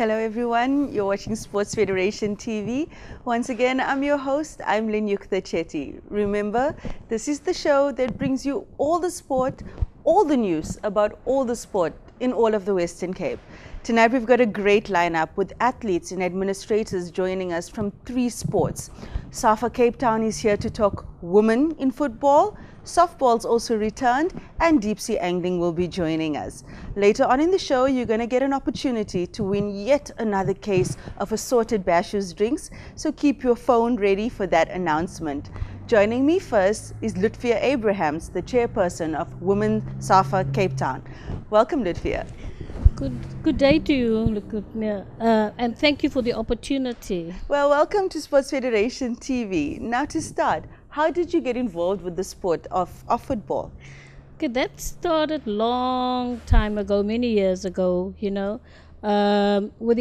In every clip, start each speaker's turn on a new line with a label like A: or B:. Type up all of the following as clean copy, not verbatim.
A: Hello everyone, you're watching Sports Federation TV. Once again, I'm your host, I'm Linyukta Chetty. Remember, this is the show that brings you all the sport, all the news about all the sport in all of the Western Cape. Tonight we've got a great lineup with athletes and administrators joining us from 3 sports. SAFA Cape Town is here to talk women in football. Softball's also returned, and deep sea angling will be joining us. Later on in the show, you're going to get an opportunity to win yet another case of assorted Bashoes drinks, so keep your phone ready for that announcement. Joining me first is Lutfeya Abrahams, the chairperson of Women SAFA Cape Town. Welcome, Lutfeya.
B: Good day to you, Lutfeya, and thank you for the opportunity.
A: Well, welcome to Sports Federation TV. Now to start, how did you get involved with the sport of football?
B: Okay, that started long time ago, many years ago, you know. With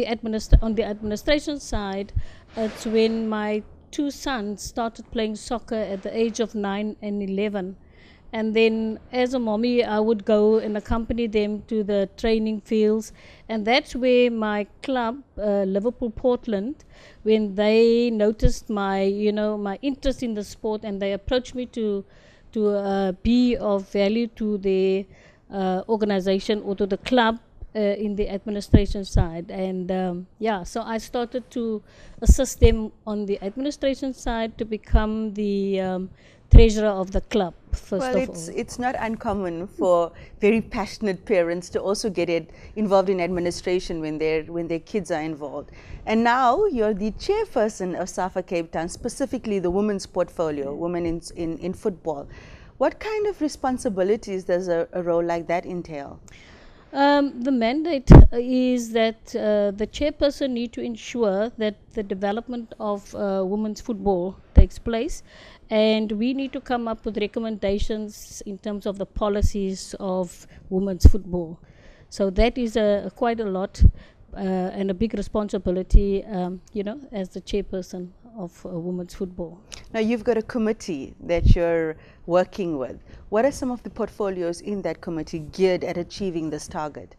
B: on the administration side, it's when my 2 sons started playing soccer at the age of 9 and 11. And then as a mommy, I would go and accompany them to the training fields. And that's where my club, Liverpool Portland, when they noticed my interest in the sport, and they approached me to be of value to their organization or to the club in the administration side. And so I started to assist them on the administration side to become the treasurer of the club.
A: Well, it's not uncommon for very passionate parents to also get involved in administration when their kids are involved. And now you're the chairperson of SAFA Cape Town, specifically the women's portfolio, women in football. What kind of responsibilities does a role like that entail?
B: The mandate is that the chairperson need to ensure that the development of women's football takes place, and we need to come up with recommendations in terms of the policies of women's football. So that is quite a lot and a big responsibility, as the chairperson of women's football.
A: Now you've got a committee that you're working with. What are some of the portfolios in that committee geared at achieving this target?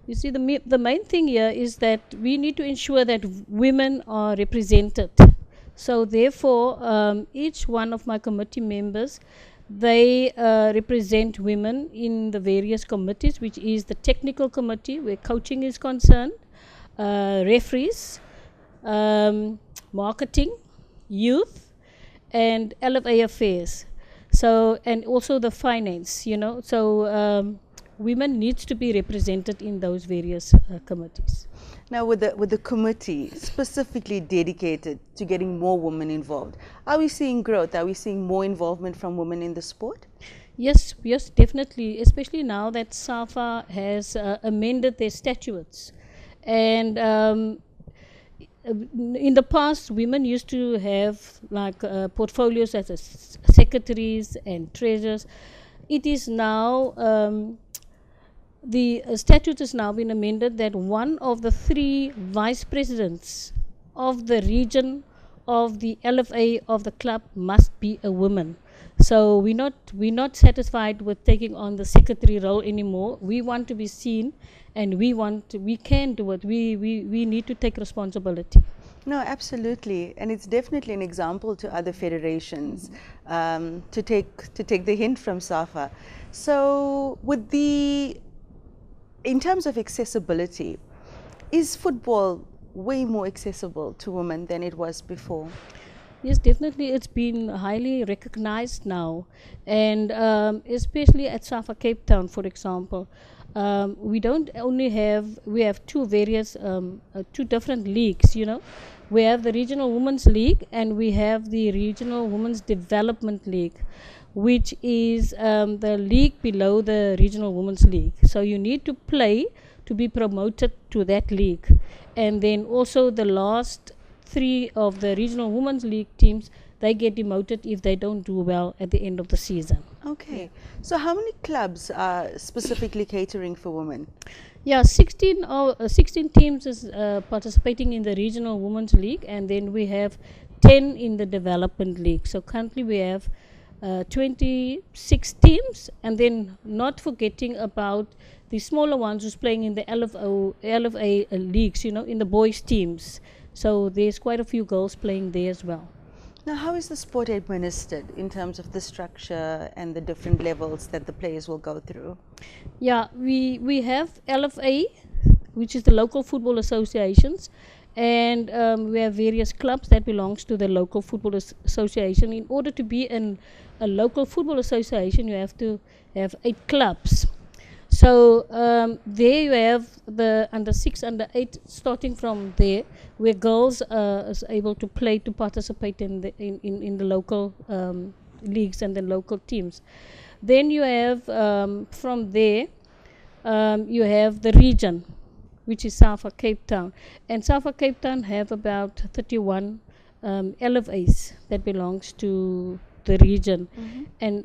B: You see, the main thing here is that we need to ensure that women are represented. So therefore, each one of my committee members, they represent women in the various committees, which is the technical committee where coaching is concerned, referees, marketing, youth, and LFA affairs. So, and also the finance, So women needs to be represented in those various committees.
A: Now, with the committee specifically dedicated to getting more women involved, are we seeing growth? Are we seeing more involvement from women in the sport?
B: Yes, definitely. Especially now that SAFA has amended their statutes, and in the past, women used to have portfolios as secretaries and treasurers. It is now the statute has now been amended that one of the 3 vice presidents of the region of the LFA of the club must be a woman. So we're not satisfied with taking on the secretary role anymore. We want to be seen, and we can do it. We need to take responsibility.
A: No, absolutely, and it's definitely an example to other federations to take the hint from SAFA. So in terms of accessibility, is football way more accessible to women than it was before?
B: Yes, definitely. It's been highly recognized now, and especially at SAFA Cape Town, for example. We have 2 different leagues, We have the Regional Women's League, and we have the Regional Women's Development League, which is the league below the Regional Women's League. So you need to play to be promoted to that league. And then also the last 3 of the Regional Women's League teams, they get demoted if they don't do well at the end of the season.
A: Okay. So how many clubs are specifically catering for women?
B: Yeah, 16 teams is participating in the Regional Women's League, and then we have 10 in the Development League. So currently we have 26 teams, and then not forgetting about the smaller ones who's playing in the LFA leagues, in the boys teams. So there's quite a few girls playing there as well.
A: Now, how is the sport administered in terms of the structure and the different levels that the players will go through?
B: Yeah, we have LFA, which is the local football associations, and we have various clubs that belongs to the local football association. In order to be in a local football association, you have to have 8 clubs. So there you have the under 6, under 8, starting from there, where girls is able to play, to participate in the local leagues and the local teams. Then you have from there you have the region, which is SAFA Cape Town, and SAFA Cape Town have about 31 LFAs that belongs to the region. And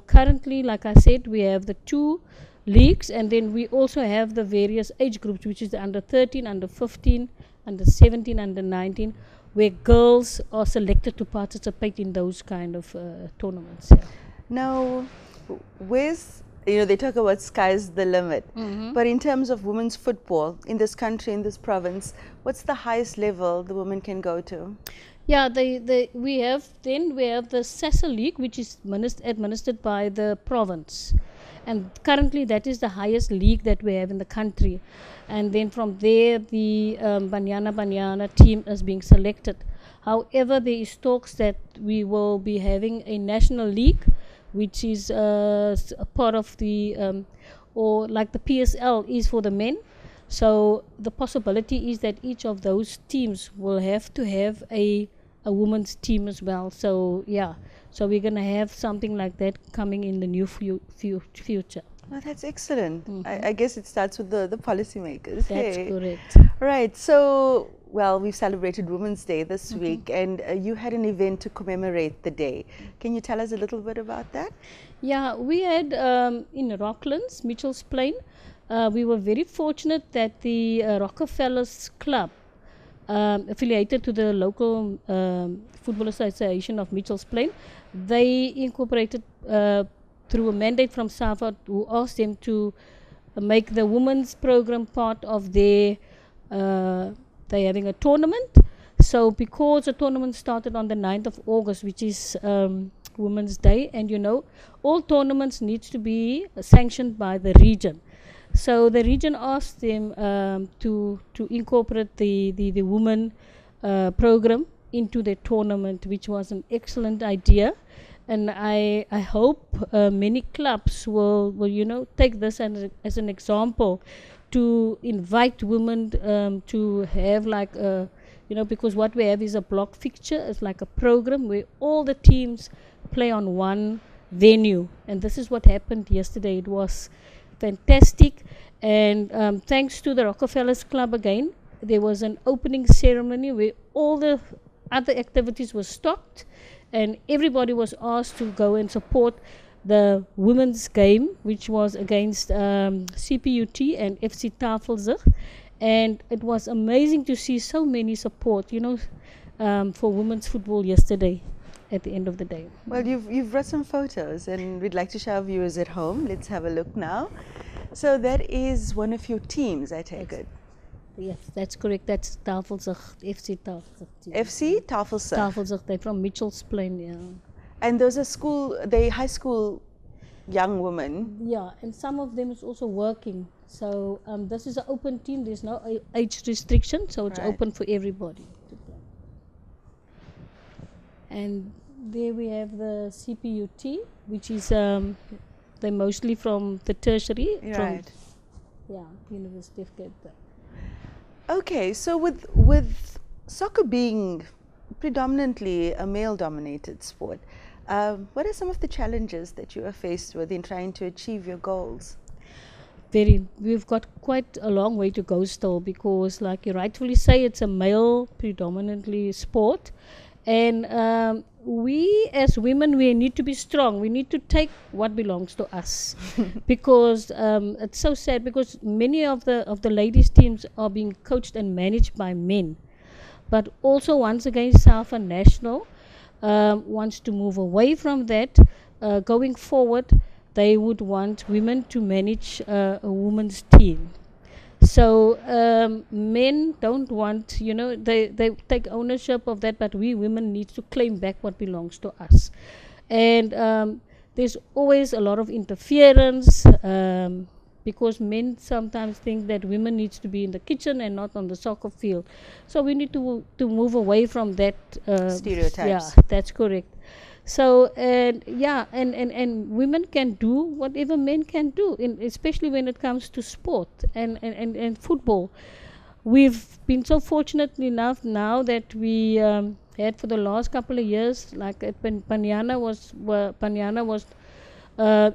B: currently, like I said, we have the 2 leagues, and then we also have the various age groups, which is the under 13, under 15, under 17, under 19, where girls are selected to participate in those kind of tournaments. Yeah.
A: Now, where's, they talk about sky's the limit, but in terms of women's football in this country, in this province, what's the highest level the women can go to?
B: Yeah, we have the SAFA League, which is administered by the province. And currently that is the highest league that we have in the country. And then from there, the Banyana team is being selected. However, there is talks that we will be having a national league, which is a part of the, or like the PSL is for the men. So the possibility is that each of those teams will have to have a women's team as well. So yeah, so we're going to have something like that coming in the near future.
A: Oh, that's excellent. I guess it starts with the policymakers.
B: That's
A: hey?
B: Correct.
A: Right. So, well, we've celebrated Women's Day this week, and you had an event to commemorate the day. Can you tell us a little bit about that?
B: Yeah, we had in Rocklands, Mitchell's Plain, we were very fortunate that the Rockefellers Club, affiliated to the local Football Association of Mitchell's Plain, they incorporated through a mandate from SAFA, who asked them to make the women's program part of their, they're having a tournament. So because the tournament started on the 9th of August, which is Women's Day, and all tournaments needs to be sanctioned by the region. So the region asked them to incorporate the women program into the tournament, which was an excellent idea. And I hope many clubs will take this as an example to invite women to have like because what we have is a block fixture. It's like a program where all the teams play on one venue, and this is what happened yesterday. It was fantastic, and thanks to the Rockefellers Club again, there was an opening ceremony where all the other activities were stopped, and everybody was asked to go and support the women's game, which was against CPUT and FC Tafelsig, and it was amazing to see so many support, for women's football yesterday. At the end of the day.
A: Well, you've brought some photos, and we'd like to show our viewers at home. Let's have a look now. So that is one of your teams, I take it.
B: Yes, that's correct. That's Tafelsig, FC Tafelsig.
A: FC Tafelsig.
B: Tafelsig. They're from Mitchell's Plain, yeah.
A: And those are high school young women.
B: Yeah, and some of them is also working. So this is an open team. There's no age restriction, so it's open for everybody. And there we have the CPUT, which is they're mostly from the tertiary.
A: Right.
B: University of Cape Town.
A: Okay, so with soccer being predominantly a male-dominated sport, what are some of the challenges that you are faced with in trying to achieve your goals?
B: We've got quite a long way to go still, because like you rightfully say, it's a male predominantly sport. And we as women, we need to be strong. We need to take what belongs to us, because it's so sad, because many of the ladies teams are being coached and managed by men. But also once again, SAFA National, wants to move away from that. Going forward, they would want women to manage a women's team. So men don't want, they take ownership of that, but we women need to claim back what belongs to us. And there's always a lot of interference, because men sometimes think that women needs to be in the kitchen and not on the soccer field. So we need to move away from that.
A: Stereotypes.
B: Yeah, that's correct. So and women can do whatever men can do, especially when it comes to sport and football. We've been so fortunate enough now that we had for the last couple of years, like at Panyana was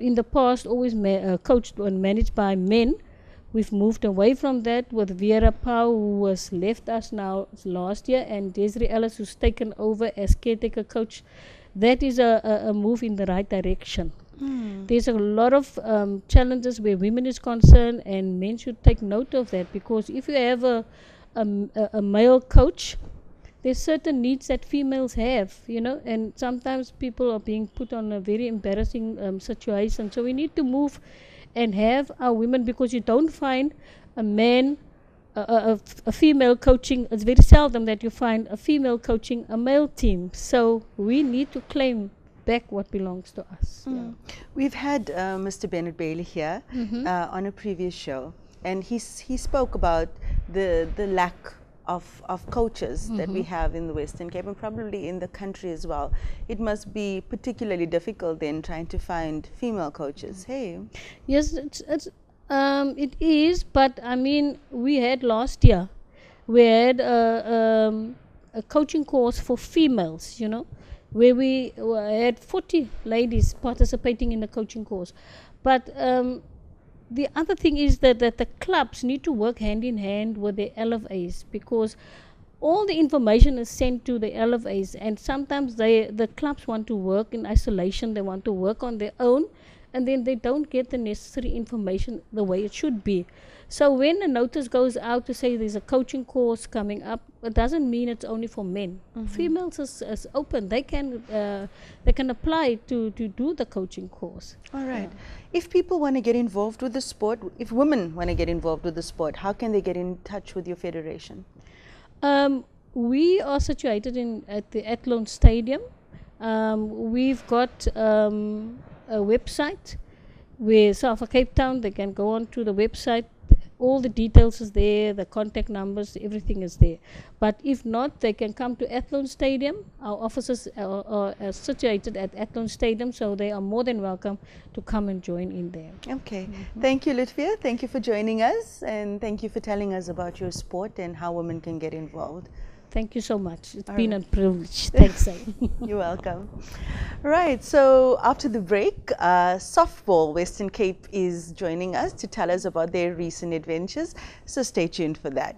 B: in the past always coached and managed by men. We've moved away from that with Vera Pau, who has left us now last year, and Desiree Ellis, who's taken over as caretaker coach. That is a move in the right direction. There's a lot of challenges where women is concerned, and men should take note of that, because if you have a male coach, there's certain needs that females have, and sometimes people are being put on a very embarrassing situation. So we need to move and have our women, because you don't find a man, a female coaching. It's very seldom that you find a female coaching a male team. So we need to claim back what belongs to us.
A: We've had Mr. Bennett Bailey here on a previous show, and he spoke about the lack of coaches that we have in the Western Cape, and probably in the country as well. It must be particularly difficult then trying to find female coaches. Hey.
B: Yes, it is, but I mean, we had last year, we had a coaching course for females, where we had 40 ladies participating in the coaching course. But the other thing is that the clubs need to work hand in hand with the LFAs, because all the information is sent to the LFAs, and sometimes the clubs want to work in isolation, they want to work on their own, and then they don't get the necessary information the way it should be. So when a notice goes out to say there's a coaching course coming up, it doesn't mean it's only for men. Females is open. They can apply to do the coaching course.
A: All right. If people want to get involved with the sport, if women want to get involved with the sport, how can they get in touch with your federation?
B: We are situated at the Athlone Stadium. We've got a website where SAFA Cape Town, they can go on to the website. All the details is there, the contact numbers, everything is there. But if not, they can come to Athlone Stadium. Our offices are situated at Athlone Stadium, so they are more than welcome to come and join in there.
A: Okay. Thank you, Lutfeya. Thank you for joining us, and thank you for telling us about your sport and how women can get involved.
B: Thank you so much. It's been a privilege. Thanks.
A: You're welcome. Right, so after the break, Softball Western Cape is joining us to tell us about their recent adventures. So stay tuned for that.